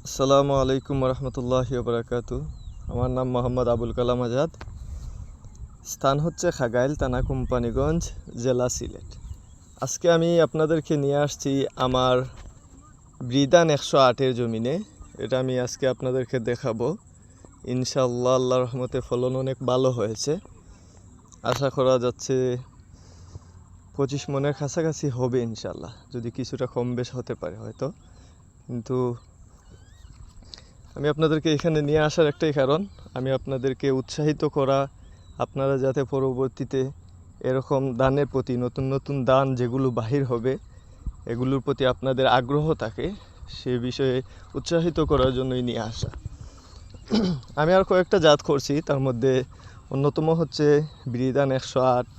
আসসালামু আলাইকুম রহমতুল্লাহি বারাকাতু। আমার নাম মোহাম্মদ আবুল কালাম আজাদ। স্থান হচ্ছে খাগাইল থানা কোম্পানিগঞ্জ, জেলা সিলেট। আজকে আমি আপনাদেরকে নিয়ে আসছি আমার বৃদান 108-এর জমিনে। এটা আমি আজকে আপনাদেরকে দেখাবো। ইনশাআল্লাহ আল্লাহর রহমতে ফলন অনেক ভালো হয়েছে। আশা করা যাচ্ছে 25 মনের কাছাকাছি হবে ইনশাআল্লাহ, যদি কিছুটা কম বেশ হতে পারে হয়তো। কিন্তু আমি আপনাদেরকে এখানে নিয়ে আসার একটাই কারণ, আমি আপনাদেরকে উৎসাহিত করা, আপনারা যাতে পরবর্তীতে এরকম দানের প্রতি নতুন নতুন দান যেগুলো বাহির হবে এগুলোর প্রতি আপনাদের আগ্রহ থাকে, সে বিষয়ে উৎসাহিত করার জন্যই নিয়ে আসা। আমি আর কয়েকটা জাত করছি, তার মধ্যে অন্যতম হচ্ছে বৃদান 108,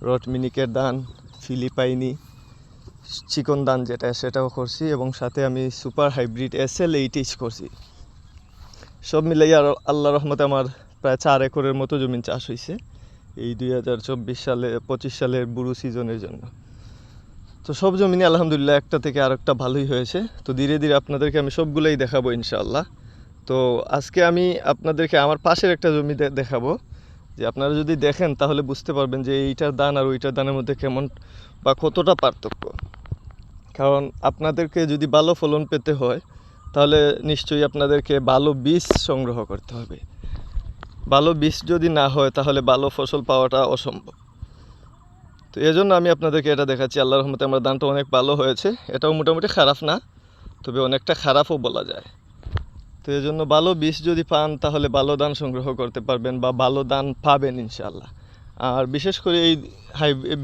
রট মিনিকের দান, ফিলিপাইনি চিকন দান যেটা সেটাও করছি, এবং সাথে আমি সুপার হাইব্রিড SL80 করছি। সব মিলাইয়া আল্লাহর রহমতে আমার প্রায় 4 একরের মতো জমি চাষ হয়েছে এই 2024 সালের বুরু সিজনের জন্য। তো সব জমিনে আলহামদুলিল্লাহ একটা থেকে আরেকটা ভালোই হয়েছে। তো ধীরে ধীরে আপনাদেরকে আমি সবগুলোই দেখাবো ইনশাআল্লাহ। তো আজকে আমি আপনাদেরকে আমার পাশের একটা জমি দেখাবো, যে আপনারা যদি দেখেন তাহলে বুঝতে পারবেন যে এইটার দান আর ওইটার দানের মধ্যে কেমন বা কতটা পার্থক্য। কারণ আপনাদেরকে যদি ভালো ফলন পেতে হয় তাহলে নিশ্চয়ই আপনাদেরকে ভালো বীজ সংগ্রহ করতে হবে। ভালো বীজ যদি না হয় তাহলে ভালো ফসল পাওয়াটা অসম্ভব। তো এজন্য আমি আপনাদেরকে এটা দেখাচ্ছি। আল্লাহর রহমতে আমার ধানটা অনেক ভালো হয়েছে। এটাও মোটামুটি খারাপ না, তবে অনেকটা খারাপও বলা যায়। তো এজন্য ভালো বীজ যদি পান তাহলে ভালো ধান সংগ্রহ করতে পারবেন বা ভালো ধান পাবেন ইনশাআল্লাহ। আর বিশেষ করে এই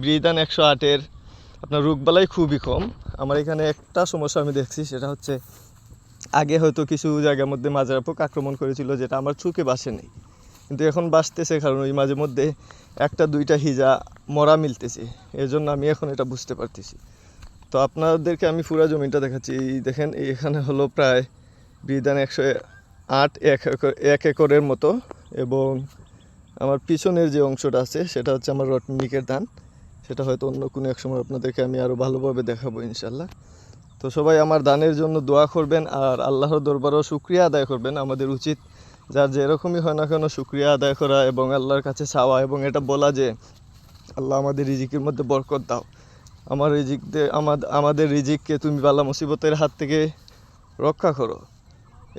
বৃদান 108-এর আপনার রোগবালাই খুবই কম। আমার এখানে একটা সমস্যা আমি দেখছি, সেটা হচ্ছে আগে হয়তো কিছু জায়গার মধ্যে মাজরা পোক আক্রমণ করেছিল, যেটা আমার চোখে বাসে নেই, কিন্তু এখন বাসতেছে, কারণ ওই মাঝে মধ্যে একটা দুইটা হিজা মরা মিলতেছে। এর জন্য আমি এখন এটা বুঝতে পারতেছি। তো আপনাদেরকে আমি পুরা জমিটা দেখাচ্ছি। এই দেখেন, এখানে হলো প্রায় বৃদান 108 এক একরের মতো, এবং আমার পিছনের যে অংশটা আছে সেটা হচ্ছে আমার রটমিনিকের ধান। সেটা হয়তো অন্য কোনো এক সময় আপনাদেরকে আমি আরও ভালোভাবে দেখাবো ইনশাল্লাহ। তো সবাই আমার দানের জন্য দোয়া করবেন, আর আল্লাহর দরবারেও শুকরিয়া আদায় করবেন। আমাদের উচিত যার যেরকমই হয় না কেন শুকরিয়া আদায় করা এবং আল্লাহর কাছে চাওয়া, এবং এটা বলা যে আল্লাহ আমাদের রিজিকের মধ্যে বরকত দাও, আমার আমাদের রিজিককে তুমি বালা মুসিবতের হাত থেকে রক্ষা করো।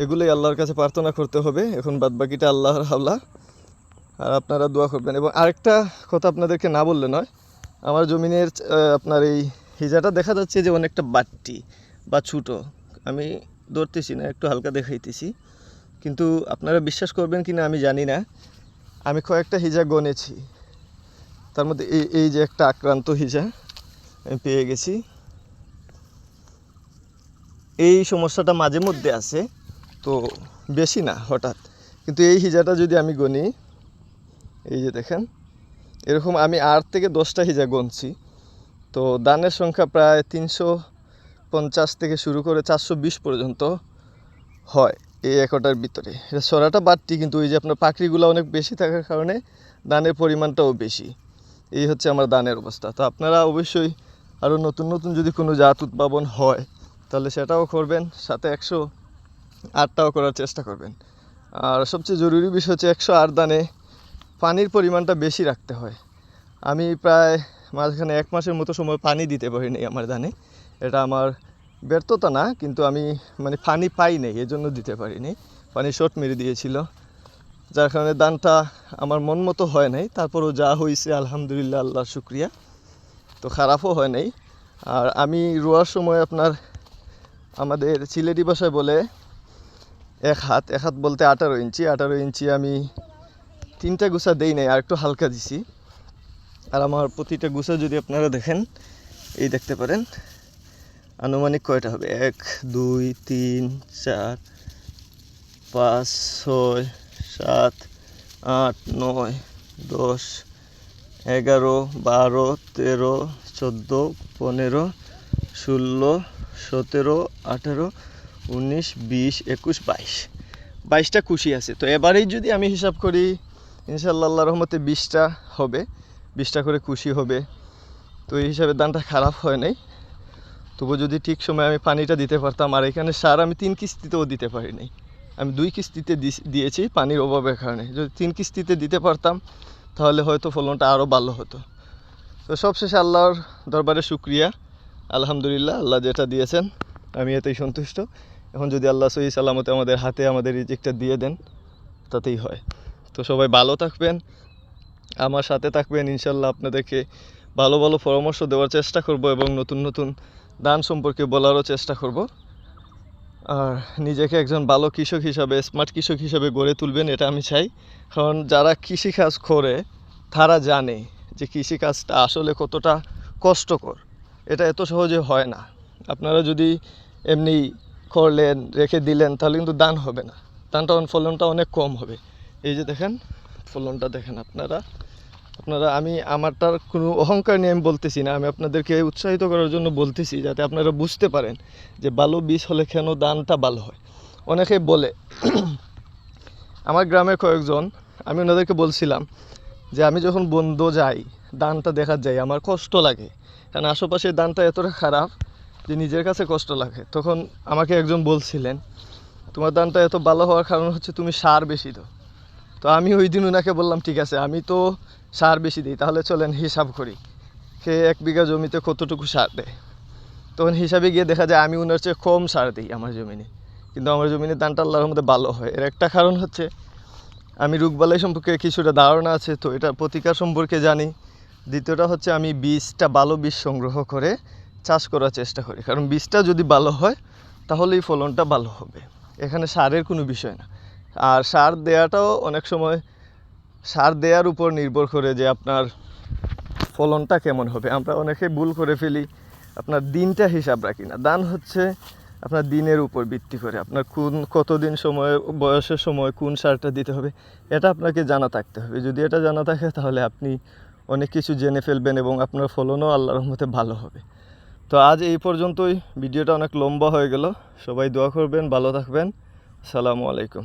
এগুলোই আল্লাহর কাছে প্রার্থনা করতে হবে। এখন বাদবাকিটা আল্লাহর হাওলা, আর আপনারা দোয়া করবেন। এবং আরেকটা কথা আপনাদেরকে না বললে নয়, আমার জমিনের আপনার এই হিজাটা দেখা যাচ্ছে যে অনেকটা বাট্টি বা ছোটো। আমি ধরতেছি না, একটু হালকা দেখাইতেছি, কিন্তু আপনারা বিশ্বাস করবেন কি না আমি জানি না, আমি কয়েকটা হিজা গনেছি, তার মধ্যে এই যে একটা আক্রান্ত হিজা আমি পেয়ে গেছি। এই সমস্যাটা মাঝে মধ্যে আছে, তো বেশি না হঠাৎ, কিন্তু এই হিজাটা যদি আমি গনি, এই যে দেখেন এরকম আমি 8 থেকে 10টা হিজা গনছি। তো দানের সংখ্যা প্রায় 350 থেকে শুরু করে 420 পর্যন্ত হয় এই একটার ভিতরে। এটা সরাটা বাড়তি, কিন্তু ওই যে আপনার পাখিগুলো অনেক বেশি থাকার কারণে দানের পরিমাণটাও বেশি। এই হচ্ছে আমার দানের অবস্থা। তো আপনারা অবশ্যই আরও নতুন নতুন যদি কোনো জাত উদ্ভাবন হয় তাহলে সেটাও করবেন, সাথে 108টাও করার চেষ্টা করবেন। আর সবচেয়ে জরুরি বিষয় হচ্ছে 108 দানে পানির পরিমাণটা বেশি রাখতে হয়। আমি প্রায় মাঝখানে 1 মাসের মতো সময় পানি দিতে পারিনি আমার ধানে। এটা আমার ব্যর্থতা না, কিন্তু আমি পানি পাই নাই, এজন্য দিতে পারিনি। পানি শর্ট মেরে দিয়েছিল, যার কারণে ধানটা আমার মন মতো হয় নাই। তারপরও যা হয়েছে আলহামদুলিল্লাহ, আল্লাহর শুকরিয়া। তো খারাপও হয় নাই। আর আমি রোয়ার সময় আপনার আমাদের সিলেটি ভাষায় বলে এক হাত বলতে 18 ইঞ্চি আমি 3টা গুছা দেই নাই, আর একটু হালকা দিছি। আর আমার প্রতিটা গুছা যদি আপনারা দেখেন, এই দেখতে পারেন আনুমানিক কয়টা হবে, 1 2 3 4 5 6 7 8 9 10 11 12 13 14 15 16 17 18 19 20 21 22টা খুশি আছে। তো এবারেই যদি আমি হিসাব করি ইনশাআল্লাহ আল্লাহর রহমতে 20টা হবে, 20টা করে খুশি হবে। তো এই হিসাবে দানটা খারাপ হয় নাই। তবু যদি ঠিক সময় আমি পানিটা দিতে পারতাম। আর এখানে সার আমি 3 কিস্তিতেও দিতে পারি নাই, আমি 2 কিস্তিতে দিয়েছি পানির অভাবের কারণে। যদি 3 কিস্তিতে দিতে পারতাম তাহলে হয়তো ফলনটা আরও ভালো হতো। তো সবশেষে আল্লাহর দরবারে শুকরিয়া, আলহামদুলিল্লাহ, আল্লাহ যেটা দিয়েছেন আমি এতেই সন্তুষ্ট। এখন যদি আল্লাহ সহি সালামতে আমাদের হাতে আমাদের রিজিকটা দিয়ে দেন তাতেই হয়। তো সবাই ভালো থাকবেন, আমার সাথে থাকবেন, ইনশাল্লাহ আপনাদেরকে ভালো ভালো পরামর্শ দেওয়ার চেষ্টা করব এবং নতুন নতুন ধান সম্পর্কে বলারও চেষ্টা করব। আর নিজেকে একজন ভালো কৃষক হিসাবে, স্মার্ট কৃষক হিসাবে গড়ে তুলবেন, এটা আমি চাই। কারণ যারা কৃষিকাজ করে তারা জানে যে কৃষিকাজটা আসলে কতটা কষ্টকর, এটা এত সহজে হয় না। আপনারা যদি এমনি করলেন, রেখে দিলেন, তাহলে কিন্তু ধান হবে না, ফলনটা অনেক কম হবে। এই যে দেখেন ফলনটা দেখেন আপনারা। আমি আমারটার কোনো অহংকার নিয়ে আমি বলতেছি না, আমি আপনাদেরকে উৎসাহিত করার জন্য বলতেছি যাতে আপনারা বুঝতে পারেন যে ভালো বীজ হলে কেন ধানটা ভালো হয়। অনেকে বলে আমার গ্রামের কয়েকজন, আমি ওনাদেরকে বলছিলাম যে আমি যখন বন্ধ যাই ধানটা দেখা যায় আমার কষ্ট লাগে, কারণ আশেপাশের ধানটা এতটা খারাপ যে নিজের কাছে কষ্ট লাগে। তখন আমাকে একজন বলছিলেন তোমার ধানটা এত ভালো হওয়ার কারণ হচ্ছে তুমি সার বেশি দাও। তো আমি ওই দিন ওনাকে বললাম ঠিক আছে, আমি তো সার বেশি দিই, তাহলে চলেন হিসাব করি কে 1 বিঘা জমিতে কতটুকু সার দেয়। তখন হিসাবে গিয়ে দেখা যায় আমি ওনার চেয়ে কম সার দিই আমার জমিনে, কিন্তু আমার জমিনে ধানটা আল্লাহর মধ্যে ভালো হয়। এর একটা কারণ হচ্ছে আমি রোগবালাই সম্পর্কে কিছুটা ধারণা আছে, তো এটা প্রতিকার সম্পর্কে জানি। দ্বিতীয়টা হচ্ছে আমি বীজটা ভালো বীজ সংগ্রহ করে চাষ করার চেষ্টা করি, কারণ বীজটা যদি ভালো হয় তাহলেই ফলনটা ভালো হবে। এখানে সারের কোনো বিষয় না। আর সার দেওয়াটাও অনেক সময় সার দেওয়ার উপর নির্ভর করে যে আপনার ফলনটা কেমন হবে। আমরা অনেকে ভুল করে ফেলি, আপনার দিনটা হিসাব রাখি না। ধান হচ্ছে আপনার দিনের উপর ভিত্তি করে, আপনার কতদিন সময় বয়সের সময় কোন সারটা দিতে হবে এটা আপনাকে জানা থাকতে হবে। যদি এটা জানা থাকে তাহলে আপনি অনেক কিছু জেনে ফেলবেন এবং আপনার ফলনও আল্লাহর রহমতে ভালো হবে। তো আজ এই পর্যন্তই, ভিডিওটা অনেক লম্বা হয়ে গেল। সবাই দোয়া করবেন, ভালো থাকবেন। আসসালামু আলাইকুম।